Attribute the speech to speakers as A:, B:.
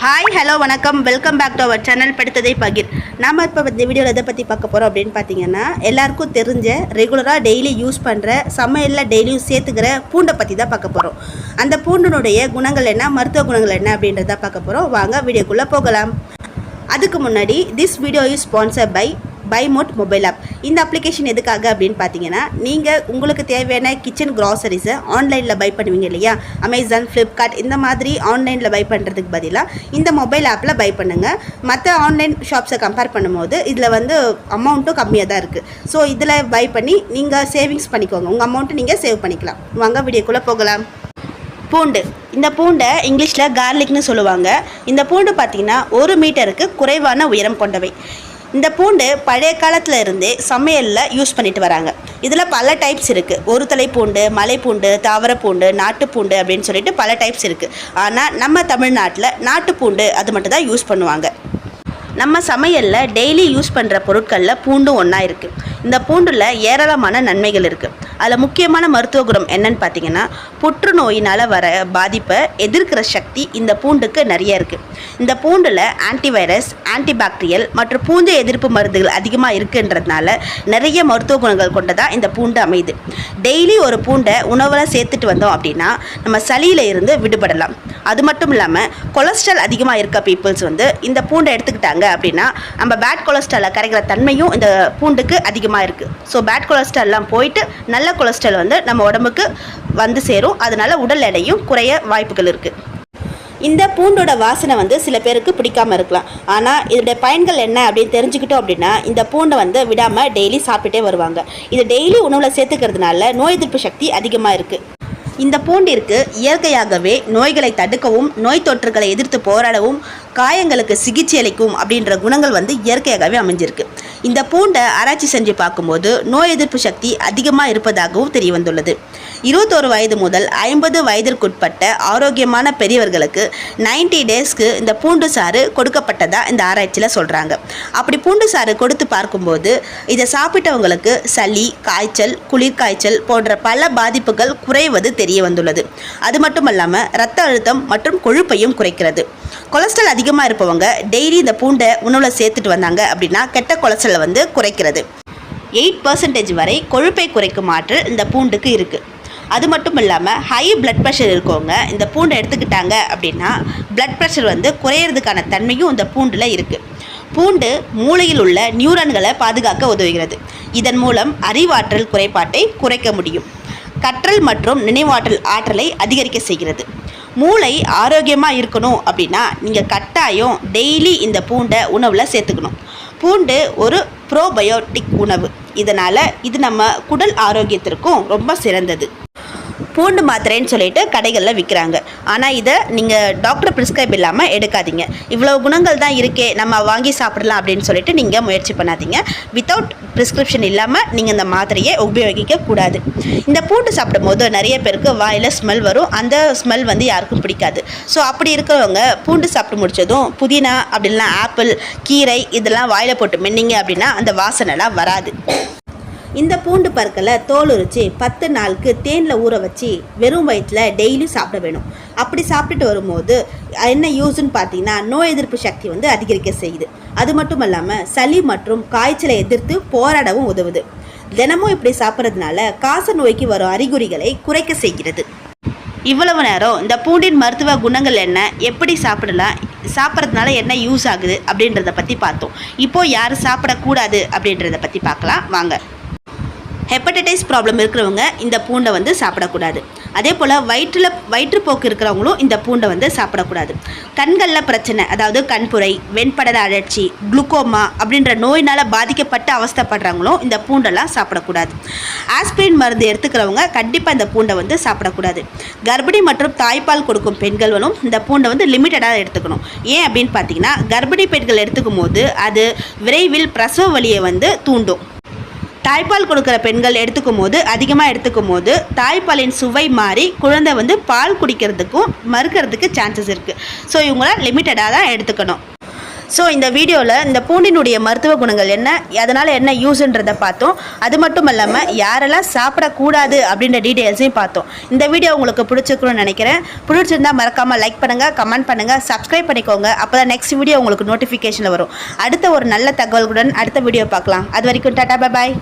A: Hi hello வணக்கம், welcome back to our channel படித்ததை பகிர். நாம் இப்போ இந்த வீடியோவில் எதை பற்றி பார்க்க போகிறோம் அப்படின்னு பார்த்தீங்கன்னா, எல்லாருக்கும் தெரிஞ்ச ரெகுலராக டெய்லி யூஸ் பண்ணுற சமையலில் டெய்லியும் சேர்த்துக்கிற பூண்டை பற்றி தான் பார்க்க போகிறோம். அந்த பூண்டினுடைய குணங்கள் என்ன, மருத்துவ குணங்கள் என்ன அப்படின்றத பார்க்க போகிறோம். வாங்க வீடியோக்குள்ளே போகலாம். அதுக்கு முன்னாடி this video is sponsor by mod mobile app. இந்த அப்ளிகேஷன் எதுக்காக அப்படின்னு பார்த்தீங்கன்னா, நீங்கள் உங்களுக்கு தேவையான கிச்சன் க்ராசரிஸை ஆன்லைனில் பை பண்ணுவீங்க இல்லையா, அமேசான், ஃப்ளிப்கார்ட் இந்த மாதிரி ஆன்லைனில் பை பண்ணுறதுக்கு பதிலாக இந்த மொபைல் ஆப்பில் பை பண்ணுங்கள். மற்ற ஆன்லைன் ஷாப்ஸை கம்பேர் பண்ணும்போது இதில் அமௌண்ட்டும் கம்மியாக தான் இருக்குது. ஸோ இதில் பை பண்ணி நீங்கள் சேவிங்ஸ் பண்ணிக்கோங்க, உங்கள் அமௌண்ட்டு நீங்கள் சேவ் பண்ணிக்கலாம். வாங்க வீடியோக்குள்ளே போகலாம். பூண்டு. இந்த பூண்டை இங்கிலீஷில் கார்லிக்னு சொல்லுவாங்க. இந்த பூண்டு பார்த்திங்கன்னா 1 மீட்டருக்கு குறைவான உயரம் கொண்டவை. இந்த பூண்டு பழைய காலத்தில் இருந்தே சமையலில் யூஸ் பண்ணிட்டு வராங்க. இதில் பல டைப்ஸ் இருக்குது. ஒரு தலை பூண்டு, மலைப்பூண்டு, தாவரப்பூண்டு, நாட்டுப்பூண்டு அப்படின்னு சொல்லிட்டு பல டைப்ஸ் இருக்குது. ஆனால் நம்ம தமிழ்நாட்டில் நாட்டுப்பூண்டு அது மட்டும் தான் யூஸ் பண்ணுவாங்க. நம்ம சமையலில் டெய்லி யூஸ் பண்ணுற பொருட்களில் பூண்டும் ஒன்றா இருக்குது. இந்த பூண்டில் ஏராளமான நன்மைகள் இருக்குது. அதில் முக்கியமான மருத்துவ குணம் என்னன்னு பார்த்தீங்கன்னா, புற்றுநோயினால் வர பாதிப்பை எதிர்க்கிற சக்தி இந்த பூண்டுக்கு நிறைய இருக்குது. இந்த பூண்டில் ஆன்டிவைரஸ், ஆன்டிபாக்டீரியல் மற்றும் பூஞ்சை எதிர்ப்பு மருந்துகள் அதிகமாக இருக்குன்றதுனால நிறைய மருத்துவ குணங்கள் கொண்டதாக இந்த பூண்டு அமையுது. டெய்லி ஒரு பூண்டை உணவில் சேர்த்துட்டு வந்தோம் அப்படின்னா நம்ம சளியில் இருந்து விடுபடலாம். அது மட்டும் இல்லாமல் கொலஸ்ட்ரால் அதிகமாக இருக்க பீப்புள்ஸ் இந்த பூண்டை எடுத்துக்கிட்டாங்க அப்படின்னா நம்ம பேட் கொலஸ்ட்ராலை கரைக்கிற தன்மையும் இந்த பூண்டுக்கு அதிகமாக இருக்குது. ஸோ பேட் கொலஸ்ட்ரால்லாம் போயிட்டு நல்ல கொலஸ்ட்ரால் நம்ம உடம்புக்கு சேரும். அதனால உடல் எடையும் குறைய வாய்ப்புகள் இருக்குது. இந்த பூண்டோட வாசனை சில பேருக்கு பிடிக்காமல் இருக்கலாம். ஆனால் இதோடைய பயன்கள் என்ன அப்படின்னு தெரிஞ்சுக்கிட்டோம் அப்படின்னா, இந்த பூண்டை விடாமல் டெய்லி சாப்பிட்டுட்டே வருவாங்க. இது டெய்லி உணவில் சேர்த்துக்கிறதுனால நோய் எதிர்ப்பு சக்தி அதிகமாக இருக்குது. இந்த பூண்டிற்கு இயற்கையாகவே நோய்களை தடுக்கவும், நோய் தொற்றுகளை எதிர்த்து போராடவும், காயங்களுக்கு சிகிச்சை அளிக்கும் அப்படின்ற குணங்கள் இயற்கையாகவே அமைஞ்சிருக்கு. இந்த பூண்டை ஆராய்ச்சி செஞ்சு பார்க்கும்போது நோய் எதிர்ப்பு சக்தி அதிகமாக இருப்பதாகவும் தெரிய வந்துள்ளது. 21 வயது முதல் 50 வயதிற்குட்பட்ட ஆரோக்கியமான பெரியவர்களுக்கு 90 டேஸ்க்கு இந்த பூண்டு சாறு கொடுக்கப்பட்டதாக இந்த ஆராய்ச்சியில் சொல்கிறாங்க. அப்படி பூண்டு சாறு கொடுத்து பார்க்கும்போது இதை சாப்பிட்டவங்களுக்கு சளி, காய்ச்சல், குளிர்காய்ச்சல் போன்ற பல பாதிப்புகள் குறைவது தெரிய வந்துள்ளது. அது மட்டும் இல்லாமல் இரத்த அழுத்தம் மற்றும் கொழுப்பையும் குறைக்கிறது. கொலஸ்ட்ரால் அதிகமாக இருப்பவங்க டெய்லி இந்த பூண்டை உணவில் சேர்த்துட்டு வந்தாங்க அப்படின்னா கெட்ட கொலஸ்ட்ராலை குறைக்கிறது. 8% வரை கொழுப்பை குறைக்கும் ஆற்றல் இந்த பூண்டுக்கு இருக்குது. அது மட்டும் இல்லாமல் ஹை பிளட் ப்ரெஷர் இருக்கவங்க இந்த பூண்டை எடுத்துக்கிட்டாங்க அப்படின்னா பிளட் ப்ரெஷர் குறையிறதுக்கான தன்மையும் இந்த பூண்டில் இருக்குது. பூண்டு மூளையில் உள்ள நியூரான்களை பாதுகாக்க உதவுகிறது. இதன் மூலம் அறிவாற்றல் குறைபாட்டை குறைக்க முடியும். கற்றல் மற்றும் நினைவாற்றல் ஆற்றலை அதிகரிக்க செய்கிறது. மூளை ஆரோக்கியமாக இருக்கணும் அப்படின்னா நீங்கள் கட்டாயம் டெய்லி இந்த பூண்டை உணவில் சேர்த்துக்கணும். பூண்டு ஒரு ப்ரோபயோட்டிக் உணவு. இதனால் இது நம்ம குடல் ஆரோக்கியத்திற்கும் ரொம்ப சிறந்தது. பூண்டு மாத்திரைன்னு சொல்லிட்டு கடைகளில் விற்கிறாங்க. ஆனால் இதை நீங்கள் டாக்டர் ப்ரிஸ்கிரைப் இல்லாமல் எடுக்காதீங்க. இவ்வளோ குணங்கள் தான் இருக்கே, நம்ம வாங்கி சாப்பிடலாம் அப்படின்னு சொல்லிட்டு நீங்கள் முயற்சி பண்ணாதீங்க. வித்தவுட் ப்ரிஸ்கிரிப்ஷன் இல்லாமல் நீங்கள் இந்த மாத்திரையை உபயோகிக்கக்கூடாது. இந்த பூண்டு சாப்பிடும்போது நிறைய பேருக்கு வாயில் ஸ்மெல் வரும். அந்த ஸ்மெல் யாருக்கும் பிடிக்காது. ஸோ அப்படி இருக்கிறவங்க பூண்டு சாப்பிட்டு முடித்ததும் புதினா அப்படின்னா ஆப்பிள், கீரை இதெல்லாம் வாயில் போட்டு மென்னிங்க அப்படின்னா அந்த வாசனைலாம் வராது. இந்த பூண்டு பற்களை தோல் உரித்து 10 நாளுக்கு தேனில் ஊற வச்சு வெறும் வயிற்றில் டெய்லியும் சாப்பிட வேணும். அப்படி சாப்பிட்டுட்டு வரும்போது என்ன யூஸ்ன்னு பார்த்தீங்கன்னா, நோய் எதிர்ப்பு சக்தி அதிகரிக்க செய்யுது. அது மட்டும் இல்லாமல் சளி மற்றும் காய்ச்சலை எதிர்த்து போராடவும் உதவுது. தினமும் இப்படி சாப்பிட்றதுனால காச நோய்க்கு வரும் அறிகுறிகளை குறைக்க செய்கிறது. இவ்வளவு நேரம் இந்த பூண்டின் மருத்துவ குணங்கள் என்ன, எப்படி சாப்பிடலாம், சாப்பிட்றதுனால என்ன யூஸ் ஆகுது அப்படின்றத பற்றி பார்த்தோம். இப்போது யார் சாப்பிடக்கூடாது அப்படின்றத பற்றி பார்க்கலாம் வாங்க. ஹெப்படைட்டிஸ் ப்ராப்ளம் இருக்கிறவங்க இந்த பூண்டை சாப்பிடக்கூடாது. அதே போல் வயிற்றுப்போக்கு இருக்கிறவங்களும் இந்த பூண்டை சாப்பிடக்கூடாது. கண்களில் பிரச்சனை, அதாவது கண்புரை, வெண்படல அழற்சி, குளுக்கோமா அப்படின்ற நோயினால் பாதிக்கப்பட்டு அவஸ்தைப்படுறவங்களும் இந்த பூண்டெல்லாம் சாப்பிடக்கூடாது. ஆஸ்பிரின் மருந்து எடுத்துக்கிறவங்க கண்டிப்பாக இந்த பூண்டை சாப்பிடக்கூடாது. கர்ப்பிணி மற்றும் தாய்ப்பால் கொடுக்கும் பெண்களும் இந்த பூண்டை லிமிட்டடாக எடுத்துக்கணும். ஏன் அப்படின்னு பார்த்தீங்கன்னா, கர்ப்பிணி பெண்கள் எடுத்துக்கும் போது அது விரைவில் பிரசவ வலியை தூண்டும். தாய்ப்பால் கொடுக்குற பெண்கள் அதிகமாக எடுத்துக்கும் போது தாய்ப்பாலின் சுவை மாறி குழந்தை பால் குடிக்கிறதுக்கும் மறுக்கிறதுக்கு சான்சஸ் இருக்குது. ஸோ இவங்கள லிமிட்டடாக தான் எடுத்துக்கணும். ஸோ இந்த வீடியோவில் இந்த பூண்டினுடைய மருத்துவ குணங்கள் என்ன, அதனால் என்ன யூஸ்ன்றதை பார்த்தோம். அது மட்டும் இல்லாமல் யாரெல்லாம் சாப்பிடக்கூடாது அப்படின்ற டீட்டெயில்ஸையும் பார்த்தோம். இந்த வீடியோ உங்களுக்கு பிடிச்சிருக்குன்னு நினைக்கிறேன். பிடிச்சிருந்தா மறக்காமல் லைக் பண்ணுங்கள், கமெண்ட் பண்ணுங்கள், சப்ஸ்கிரைப் பண்ணிக்கோங்க. அப்போ தான் நெக்ஸ்ட் வீடியோ உங்களுக்கு நோட்டிஃபிகேஷனில் வரும். அடுத்த ஒரு நல்ல தகவல்களுடன் அடுத்த வீடியோ பார்க்கலாம். அது வரைக்கும் டாடா, பை பாய்.